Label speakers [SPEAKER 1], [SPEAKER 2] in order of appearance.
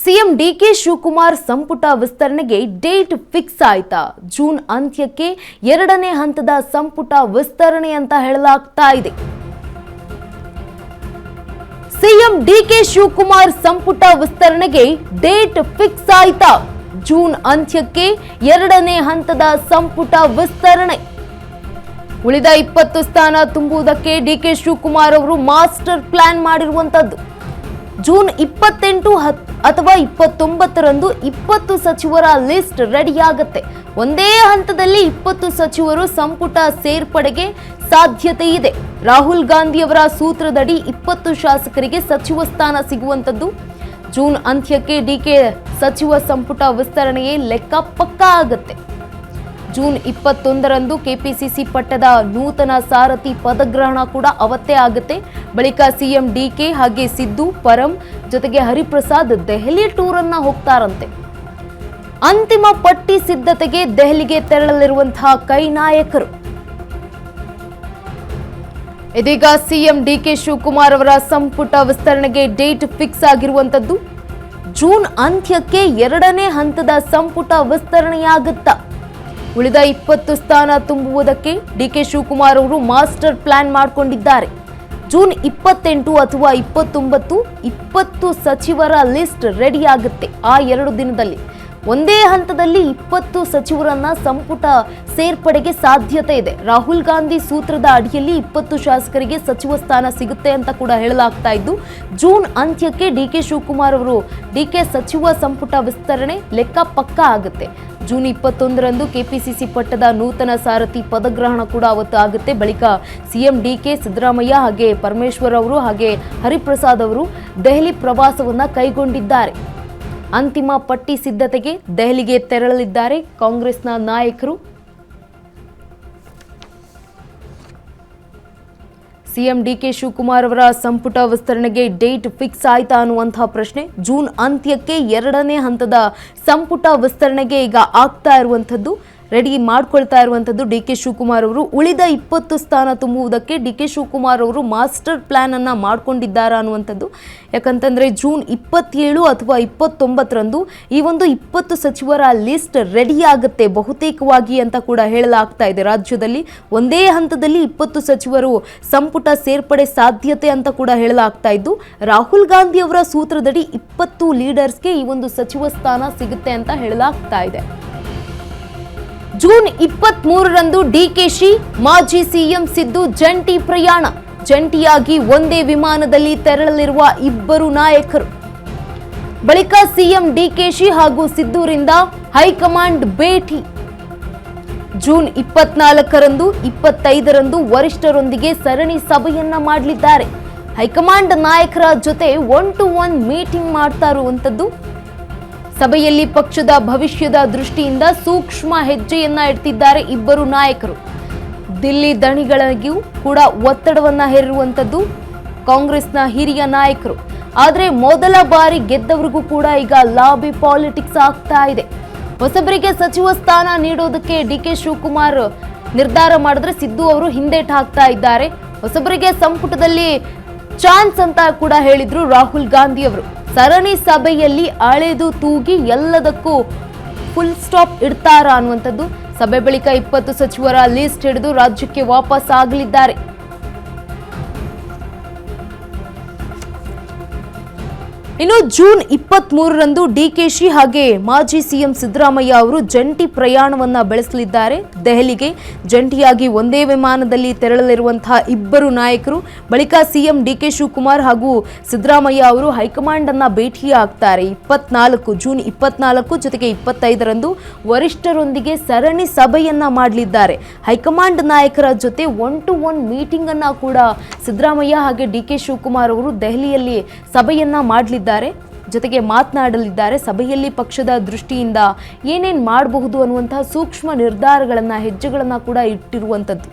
[SPEAKER 1] CM DK Shivakumar ಸಂಪುಟ ವಿಸ್ತರಣೆಗೆ date fix ಆಯ್ತಾ? ಜೂನ್ ಅಂತ್ಯಕ್ಕೆ ಎರಡನೇ ಹಂತದ ಸಂಪುಟ ವಿಸ್ತರಣೆ ಅಂತ ಹೇಳಲಾಗ್ತಾ ಇದೆ. ಸಿಎಂ ಡಿಕೆ ಶಿವಕುಮಾರ್ ಸಂಪುಟ ವಿಸ್ತರಣೆಗೆ ಡೇಟ್ ಫಿಕ್ಸ್ ಆಯ್ತಾ? ಜೂನ್ ಅಂತ್ಯಕ್ಕೆ ಎರಡನೇ ಹಂತದ ಸಂಪುಟ ವಿಸ್ತರಣೆ. ಉಳಿದ 20 ಸ್ಥಾನ ತುಂಬುವುದಕ್ಕೆ ಡಿಕೆ ಶಿವಕುಮಾರ್ ಅವರು ಮಾಸ್ಟರ್ ಪ್ಲಾನ್ ಮಾಡಿರುವಂತದ್ದು. ಜೂನ್ 28 ಅಥವಾ 29ರಂದು 20 ಸಚಿವರ ಲಿಸ್ಟ್ ರೆಡಿಯಾಗುತ್ತೆ. ಒಂದೇ ಹಂತದಲ್ಲಿ 20 ಸಚಿವರು ಸಂಪುಟ ಸೇರ್ಪಡೆಗೆ ಸಾಧ್ಯತೆ ಇದೆ. ರಾಹುಲ್ ಗಾಂಧಿ ಅವರ ಸೂತ್ರದಡಿ 20 ಶಾಸಕರಿಗೆ ಸಚಿವ ಸ್ಥಾನ ಸಿಗುವಂತದ್ದು. ಜೂನ್ ಅಂತ್ಯಕ್ಕೆ ಡಿಕೆ ಸಚಿವ ಸಂಪುಟ ವಿಸ್ತರಣೆಯೇ ಲೆಕ್ಕ ಪಕ್ಕಾ ಆಗುತ್ತೆ. ಜೂನ್ 21ರಂದು ಕೆಪಿಸಿಸಿ ಪಟ್ಟದ ನೂತನ ಸಾರಥಿ ಪದಗ್ರಹಣ ಕೂಡ ಅವತ್ತೇ ಆಗುತ್ತೆ. ಬಳಿಕ ಸಿಎಂ ಡಿಕೆ ಹಾಗೆ ಸಿದ್ದು, ಪರಂ ಜೊತೆಗೆ ಹರಿಪ್ರಸಾದ್ ದೆಹಲಿ ಟೂರ್ ಅನ್ನ ಹೋಗ್ತಾರಂತೆ. ಅಂತಿಮ ಪಟ್ಟಿ ಸಿದ್ಧತೆಗೆ ದೆಹಲಿಗೆ ತೆರಳಲಿರುವಂತಹ ಕೈ ನಾಯಕರು. ಇದೀಗ ಸಿಎಂ ಡಿಕೆ ಶಿವಕುಮಾರ್ ಅವರ ಸಂಪುಟ ವಿಸ್ತರಣೆಗೆ ಡೇಟ್ ಫಿಕ್ಸ್ ಆಗಿರುವಂತದ್ದು. ಜೂನ್ ಅಂತ್ಯಕ್ಕೆ ಎರಡನೇ ಹಂತದ ಸಂಪುಟ ವಿಸ್ತರಣೆಯಾಗುತ್ತಾ? ಉಳಿದ 20 ಸ್ಥಾನ ತುಂಬುವುದಕ್ಕೆ ಡಿಕೆ ಶಿವಕುಮಾರ್ ಅವರು ಮಾಸ್ಟರ್ ಪ್ಲಾನ್ ಮಾಡಿಕೊಂಡಿದ್ದಾರೆ. ಜೂನ್ 28 ಅಥವಾ 29 20 ಸಚಿವರ ಲಿಸ್ಟ್ ರೆಡಿ ಆಗುತ್ತೆ. ಆ 2 ದಿನದಲ್ಲಿ ಒಂದೇ ಹಂತದಲ್ಲಿ 20 ಸಚಿವರನ್ನ ಸಂಪುಟ ಸೇರ್ಪಡೆಗೆ ಸಾಧ್ಯತೆ ಇದೆ. ರಾಹುಲ್ ಗಾಂಧಿ ಸೂತ್ರದ ಅಡಿಯಲ್ಲಿ 20 ಶಾಸಕರಿಗೆ ಸಚಿವ ಸ್ಥಾನ ಸಿಗುತ್ತೆ ಅಂತ ಕೂಡ ಹೇಳಲಾಗ್ತಾ ಇದ್ದು, ಜೂನ್ ಅಂತ್ಯಕ್ಕೆ ಡಿಕೆ ಶಿವಕುಮಾರ್ ಅವರು ಡಿಕೆ ಸಚಿವ ಸಂಪುಟ ವಿಸ್ತರಣೆ ಲೆಕ್ಕ ಪಕ್ಕಾ ಆಗುತ್ತೆ. ಜೂನ್ 21ರಂದು ಕೆಪಿಸಿಸಿ ಪಟ್ಟದ ನೂತನ ಸಾರಥಿ ಪದಗ್ರಹಣ ಕೂಡ ಅವತ್ತು ಆಗುತ್ತೆ. ಬಳಿಕ ಸಿಎಂ ಡಿಕೆ, ಸಿದ್ದರಾಮಯ್ಯ ಹಾಗೆ ಪರಮೇಶ್ವರ್ ಅವರು ಹಾಗೆ ಹರಿಪ್ರಸಾದ್ ಅವರು ದೆಹಲಿ ಪ್ರವಾಸವನ್ನ ಕೈಗೊಂಡಿದ್ದಾರೆ. ಅಂತಿಮ ಪಟ್ಟಿ ಸಿದ್ಧತೆಗೆ ದೆಹಲಿಗೆ ತೆರಳಲಿದ್ದಾರೆ ಕಾಂಗ್ರೆಸ್ನ ನಾಯಕರು. ಸಿಎಂ ಡಿಕೆ ಶಿವಕುಮಾರ್ ಅವರ ಸಂಪುಟ ವಿಸ್ತರಣೆಗೆ ಡೇಟ್ ಫಿಕ್ಸ್ ಆಯ್ತಾ ಅನ್ನುವಂತಹ ಪ್ರಶ್ನೆ. ಜೂನ್ ಅಂತ್ಯಕ್ಕೆ ಎರಡನೇ ಹಂತದ ಸಂಪುಟ ವಿಸ್ತರಣೆಗೆ ಈಗ ಆಗ್ತಾ ಇರುವಂಥದ್ದು, ರೆಡಿ ಮಾಡ್ಕೊಳ್ತಾ ಇರುವಂಥದ್ದು ಡಿಕೆ ಶಿವಕುಮಾರ್ ಅವರು. ಉಳಿದ 20 ಸ್ಥಾನ ತುಂಬುವುದಕ್ಕೆ ಡಿಕೆ ಶಿವಕುಮಾರ್ ಅವರು ಮಾಸ್ಟರ್ ಪ್ಲಾನ್ ಅನ್ನ ಮಾಡ್ಕೊಂಡಿದ್ದಾರೆ ಅನ್ನುವಂಥದ್ದು. ಯಾಕಂತಂದ್ರೆ ಜೂನ್ 27 ಅಥವಾ 29ರಂದು ಈ ಒಂದು 20 ಸಚಿವರ ಲಿಸ್ಟ್ ರೆಡಿ ಆಗುತ್ತೆ ಬಹುತೇಕವಾಗಿ ಅಂತ ಕೂಡ ಹೇಳಲಾಗ್ತಾ ಇದೆ. ರಾಜ್ಯದಲ್ಲಿ ಒಂದೇ ಹಂತದಲ್ಲಿ 20 ಸಚಿವರು ಸಂಪುಟ ಸೇರ್ಪಡೆ ಸಾಧ್ಯತೆ ಅಂತ ಕೂಡ ಹೇಳಲಾಗ್ತಾ ಇದ್ದು, ರಾಹುಲ್ ಗಾಂಧಿ ಅವರ ಸೂತ್ರದಡಿ 20 ಲೀಡರ್ಸ್ಗೆ ಈ ಒಂದು ಸಚಿವ ಸ್ಥಾನ ಸಿಗುತ್ತೆ ಅಂತ ಹೇಳಲಾಗ್ತಾ ಇದೆ. ಜೂನ್ 23ರಂದು ಡಿಕೆಶಿ, ಮಾಜಿ ಸಿಎಂ ಸಿದ್ದು ಜಂಟಿ ಪ್ರಯಾಣ. ಜಂಟಿಯಾಗಿ ಒಂದೇ ವಿಮಾನದಲ್ಲಿ ತೆರಳಲಿರುವ ಇಬ್ಬರು ನಾಯಕರು. ಬಳಿಕ ಸಿಎಂ ಡಿಕೆಶಿ ಹಾಗೂ ಸಿದ್ದುರಿಂದ ಹೈಕಮಾಂಡ್ ಭೇಟಿ. ಜೂನ್ 24ರಂದು 25ರಂದು ವರಿಷ್ಠರೊಂದಿಗೆ ಸರಣಿ ಸಭೆಯನ್ನ ಮಾಡಲಿದ್ದಾರೆ. ಹೈಕಮಾಂಡ್ ನಾಯಕರ ಜೊತೆ 1-to-1 ಮೀಟಿಂಗ್ ಮಾಡ್ತಾ ಇರುವಂತದ್ದು. ಸಭೆಯಲ್ಲಿ ಪಕ್ಷದ ಭವಿಷ್ಯದ ದೃಷ್ಟಿಯಿಂದ ಸೂಕ್ಷ್ಮ ಹೆಜ್ಜೆಯನ್ನ ಇಡ್ತಿದ್ದಾರೆ ಇಬ್ಬರು ನಾಯಕರು. ದಿಲ್ಲಿ ದಣಿಗಳಿಗೂ ಕೂಡ ಒತ್ತಡವನ್ನ ಹೇರಿರುವಂತದ್ದು ಕಾಂಗ್ರೆಸ್ನ ಹಿರಿಯ ನಾಯಕರು. ಆದ್ರೆ ಮೊದಲ ಬಾರಿ ಗೆದ್ದವರಿಗೂ ಕೂಡ ಈಗ ಲಾಬಿ ಪಾಲಿಟಿಕ್ಸ್ ಆಗ್ತಾ ಇದೆ. ಹೊಸಬರಿಗೆ ಸಚಿವ ಸ್ಥಾನ ನೀಡೋದಕ್ಕೆ ಡಿಕೆ ಶಿವಕುಮಾರ್ ನಿರ್ಧಾರ ಮಾಡಿದ್ರೆ ಸಿದ್ದು ಅವರು ಹಿಂದೇಟು ಹಾಕ್ತಾ ಇದ್ದಾರೆ. ಹೊಸಬರಿಗೆ ಸಂಪುಟದಲ್ಲಿ ಚಾನ್ಸ್ ಅಂತ ಕೂಡ ಹೇಳಿದ್ರು ರಾಹುಲ್ ಗಾಂಧಿ ಅವರು. ಸರಣಿ ಸಭೆಯಲ್ಲಿ ಅಳೆದು ತೂಗಿ ಎಲ್ಲದಕ್ಕೂ ಫುಲ್ ಸ್ಟಾಪ್ ಇಡ್ತಾರಾ ಅನ್ನುವಂಥದ್ದು. ಸಭೆ ಬಳಿಕ 20 ಸಚಿವರ ಲಿಸ್ಟ್ ಹಿಡಿದು ರಾಜ್ಯಕ್ಕೆ ವಾಪಸ್ ಆಗಲಿದ್ದಾರೆ. ಇನ್ನು ಜೂನ್ 23ರಂದು ಡಿಕೆಶಿ ಹಾಗೆ ಮಾಜಿ ಸಿಎಂ ಸಿದ್ದರಾಮಯ್ಯ ಅವರು ಜಂಟಿ ಪ್ರಯಾಣವನ್ನ ಬೆಳೆಸಲಿದ್ದಾರೆ ದೆಹಲಿಗೆ. ಜಂಟಿಯಾಗಿ ಒಂದೇ ವಿಮಾನದಲ್ಲಿ ತೆರಳಲಿರುವಂತಹ ಇಬ್ಬರು ನಾಯಕರು. ಬಳಿಕ ಸಿಎಂ ಡಿಕೆ ಶಿವಕುಮಾರ್ ಹಾಗೂ ಸಿದ್ದರಾಮಯ್ಯ ಅವರು ಹೈಕಮಾಂಡ್ ಅನ್ನ ಭೇಟಿಯಾಗ್ತಾರೆ. ಜೂನ್ 24 ಜೊತೆಗೆ 25ರಂದು ವರಿಷ್ಠರೊಂದಿಗೆ ಸರಣಿ ಸಭೆಯನ್ನ ಮಾಡಲಿದ್ದಾರೆ. ಹೈಕಮಾಂಡ್ ನಾಯಕರ ಜೊತೆ 1-to-1 ಮೀಟಿಂಗ್ ಅನ್ನ ಕೂಡ ಸಿದ್ದರಾಮಯ್ಯ ಹಾಗೆ ಡಿಕೆ ಶಿವಕುಮಾರ್ ಅವರು ದೆಹಲಿಯಲ್ಲಿ ಸಭೆಯನ್ನ ಮಾಡಲಿದ್ದಾರೆ, ಜೊತೆಗೆ ಮಾತನಾಡಲಿದ್ದಾರೆ. ಸಭೆಯಲ್ಲಿ ಪಕ್ಷದ ದೃಷ್ಟಿಯಿಂದ ಏನೇನ್ ಮಾಡಬಹುದು ಅನ್ನುವಂತಹ ಸೂಕ್ಷ್ಮ ನಿರ್ಧಾರಗಳನ್ನ, ಹೆಜ್ಜೆಗಳನ್ನ ಕೂಡ ಇಟ್ಟಿರುವಂತದ್ದು.